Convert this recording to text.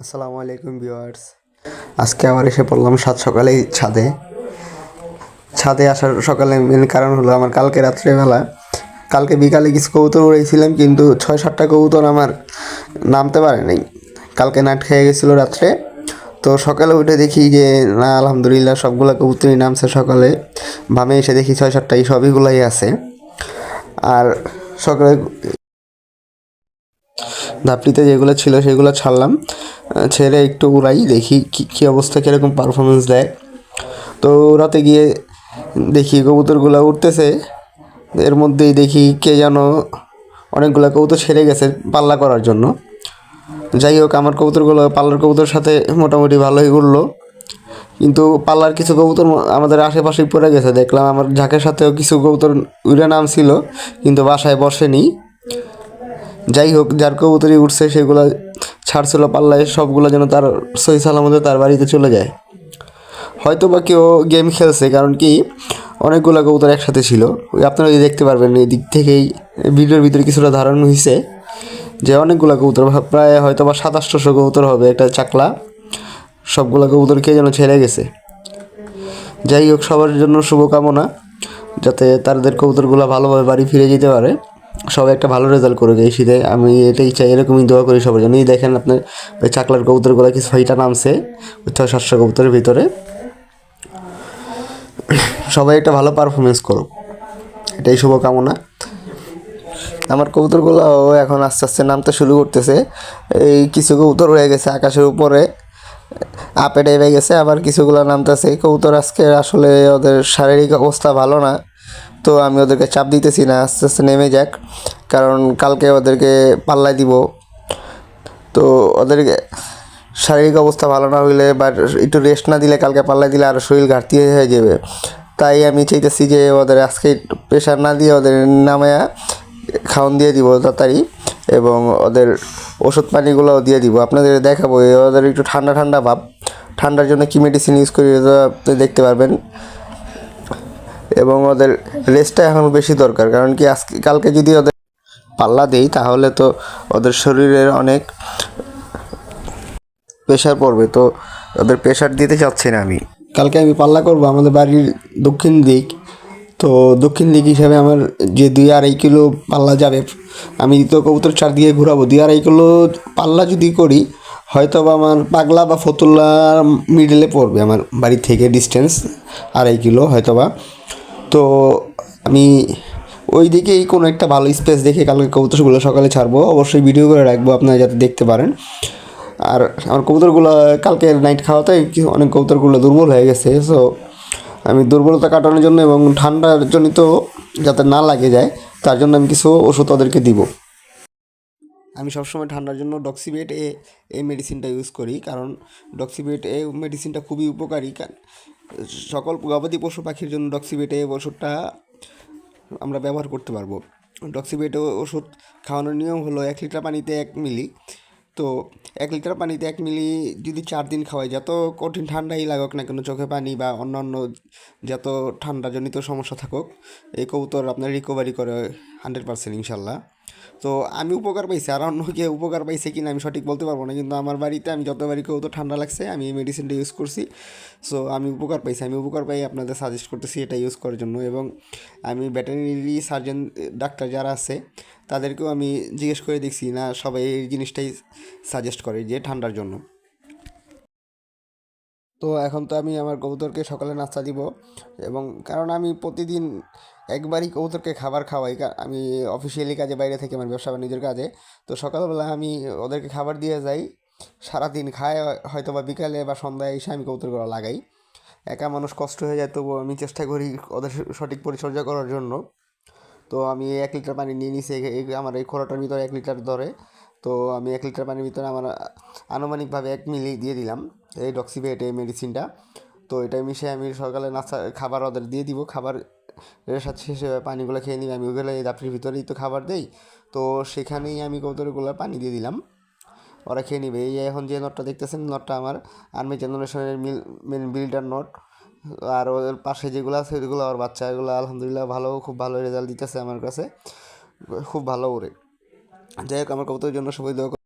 আসসালামু আলাইকুম ভিউয়ার্স। আজকে আবার এসে পড়লাম সাত সকালেই ছাদে। ছাদে আসার সকালে মেন কারণ হলো আমার কালকে রাত্রেবেলা, কালকে বিকালে কিছু কবুতর উড়াইছিলাম, কিন্তু 6-7টা কবুতর আমার নামতে পারে নাই। কালকে নাট খেয়ে গেছিলো রাত্রে। তো সকালে উঠে দেখি যে না, আলহামদুলিল্লাহ সবগুলা কবুতরই নামছে সকালে। বামে এসে দেখি 6-7টা সবইগুলাই আছে। আর সকালে ধাপটিতে যেগুলো ছিল সেগুলো ছাড়লাম, ছেড়ে একটু উড়াই, দেখি কী অবস্থা, কীরকম পারফরমেন্স দেয়। তো রাতে গিয়ে দেখি কবুতরগুলো উঠতেছে, এর মধ্যেই দেখি কে যেন অনেকগুলো কবুতর ছেড়ে গেছে পাল্লা করার জন্য। যাই হোক, আমার কবুতরগুলো পাল্লার কবুতর সাথে মোটামুটি ভালোই উঠলো, কিন্তু পাল্লার কিছু কবুতর আমাদের আশেপাশেই পড়ে গেছে। দেখলাম আমার ঝাঁকের সাথেও কিছু কবুতর উড়ে নামছিল, কিন্তু বাসায় বসেনি। যাই হোক, যার কবুতরই উঠছে সেগুলো ছাড়ছিল পাল্লায়, সবগুলো যেন তার সহি সালামতে তার বাড়িতে চলে যায়। হয়তো বা কেউ গেম খেলছে, কারণ কি অনেকগুলো কবুতর একসাথে ছিল। ওই আপনারা যদি দেখতে পারবেন, এই দিক থেকেই ভিডিওর ভিতরে কিছুটা ধারণা হয়েছে যে অনেকগুলো কবুতর, প্রায় হয়তো বা 2700 কবুতর হবে একটা চাকলা। সবগুলো কবুতর কে যেন ছেড়ে গেছে। যাই হোক, সবার জন্য শুভকামনা, যাতে তাদের কবুতরগুলো ভালোভাবে বাড়ি ফিরে যেতে পারে। সবাই একটা ভালো রেজাল্ট করুক এই শীতে, আমি এটাই চাই, এরকমই দোয়া করি সবার জন্য। এই দেখেন আপনার ওই চাকলার কবুতরগুলো কিছু ছয়টা নামছে ওই 600-700 কবুতরের ভিতরে। সবাই একটা ভালো পারফরমেন্স করুক, এটাই শুভকামনা। আমার কবুতরগুলোও এখন আস্তে আস্তে নামতে শুরু করতেছে। এই কিছু কবুতর হয়ে গেছে আকাশের উপরে, আপে ডেবে গেছে, আবার কিছুগুলো নামতেছে। কবুতর আজকে আসলে ওদের শারীরিক অবস্থা ভালো না, তো আমি ওদেরকে চাপ দিতেছি না, আস্তে আস্তে নেমে যাক, কারণ কালকে ওদেরকে পাল্লায় দিব। তো ওদেরকে শারীরিক অবস্থা ভালো না হইলে বা একটু রেস্ট না দিলে কালকে পাল্লায় দিলে আরও শরীর ঘাটতি হয়ে যাবে। তাই আমি চাইতেছি যে ওদের আজকে প্রেশার না দিয়ে ওদের নামায়া খাওয়ান দিয়ে দিব তাড়াতাড়ি, এবং ওদের ওষুধ পানিগুলোও দিয়ে দিব। আপনাদের দেখাবো ওদের একটু ঠান্ডা ঠান্ডা ভাব, ঠান্ডার জন্য কী মেডিসিন ইউজ করি আপনি দেখতে পারবেন। এবং ওদের রেস্টটা এখন বেশি দরকার, কারণ কি আজকে কালকে যদি ওদের পাল্লা দেই তাহলে তো ওদের শরীরের অনেক প্রেশার পড়বে। তো ওদের প্রেশার দিতে চাচ্ছি না আমি। কালকে আমি পাল্লা করব আমাদের বাড়ির দক্ষিণ দিক। তো দক্ষিণ দিক হিসাবে আমার যে 2-2.5 কিলো পাল্লা যাবে, আমি তো কবুতর চারদিকে ঘুরাবো। 2-2.5 কিলো পাল্লা যদি করি, হয়তো বা আমার পাগলা বা ফতুল্লার মিডলে পড়বে আমার বাড়ি থেকে ডিস্টেন্স 2.5 কিলো হয়তো বা। তো আমি ওই দিকেই কোনো একটা ভালো স্পেস দেখে কালকে কবুতরগুলো সকালে ছাড়বো, অবশ্যই ভিডিও করে রাখবো আপনারা যাতে দেখতে পারেন। আর আমার কবুতরগুলো কালকে নাইট খাওয়াতে অনেক কবুতরগুলো দুর্বল হয়ে গেছে। সো আমি দুর্বলতা কাটানোর জন্য এবং ঠান্ডার জনিত যাতে না লাগে যায়, তার জন্য আমি কিছু ওষুধ ওদেরকে দিব। আমি সবসময় ঠান্ডার জন্য ডক্সিবেট এই মেডিসিনটা ইউজ করি, কারণ ডক্সিবেট এই মেডিসিনটা খুবই উপকারী। সকল গবাদি পশু পাখির জন্য ডক্সিবেট এই ওষুধটা আমরা ব্যবহার করতে পারবো। ডক্সিবেট ওষুধ খাওয়ানোর নিয়ম হলো 1 লিটার পানিতে 1 মিলি। তো 1 লিটার পানিতে 1 মিলি যদি 4 দিন খাওয়াই, যত কঠিন ঠান্ডাই লাগুক না কেন, চোখে পানি বা অন্যান্য যত ঠান্ডাজনিত সমস্যা থাকুক, এই কবুতর আপনার রিকভারি করে 100% ইনশাল্লাহ। তো আমি উপকার পাইছি, আর অন্য কেউ উপকার পাইছে কিনা আমি সঠিক বলতে পারবো না, কিন্তু আমার বাড়িতে আমি যতবারই কবুতর ঠান্ডা লাগছে আমি এই মেডিসিনটা ইউজ করছি। সো আমি উপকার পাইছি, আমি উপকার পাই আপনাদের সাজেস্ট করতেছি এটা ইউজ করার জন্য। এবং আমি ভেটেরিনারি সার্জন ডাক্তার যারা আছে তাদেরকেও আমি জিজ্ঞেস করে দেখছি, না সবাই এই জিনিসটাই সাজেস্ট করে যে ঠান্ডার জন্য। তো এখন তো আমি আমার কবুতরকে সকালে নাস্তা দিব, এবং কারণ আমি প্রতিদিন একবারই কবুতরকে খাবার খাওয়াই, আমি অফিসিয়ালি কাজে বাইরে থাকি আমার ব্যবসা বাণিজ্যের কাজে। তো সকালবেলা আমি ওদেরকে খাবার দিয়ে যাই, সারাদিন খায়, হয়তো বা বিকালে বা সন্ধ্যায় এসে আমি কবুতরগুলো লাগাই। একা মানুষ কষ্ট হয়ে যায়, তবুও আমি চেষ্টা করি ওদের সঠিক পরিচর্যা করার জন্য। তো আমি 1 লিটার পানি নিয়ে নিছি, আমার এই খোলাটার ভিতরে 1 লিটার ধরে। তো আমি 1 লিটার পানির ভিতরে আমার আনুমানিকভাবে 1 মিলি দিয়ে দিলাম এই ডক্সিভেট এই মেডিসিনটা। তো এটা মিশিয়ে আমি সকালে নাস্তা খাবার ওদের দিয়ে দিব, খাবার এর সাথে শেষে পানিগুলো খেয়ে নিই। আমি ওগুলো এই দাপটির ভিতরেই তো খাবার দেই, তো সেখানেই আমি কবুতরগুলো পানি দিয়ে দিলাম, ওরা খেয়ে নিবে। এই এখন যে নটটা দেখতেছেন, নটটা আমার আর্মি জেনারেশনের মেন বিল্ডার নট। আর ওদের পাশে যেগুলো আছে ওইগুলো আমার বাচ্চা, এগুলো আলহামদুলিল্লাহ ভালো, খুব ভালো রেজাল্ট দিতেছে আমার কাছে, খুব ভালো ওরে। যাই হোক, আমার কবুতরের জন্য সবাই দোয়া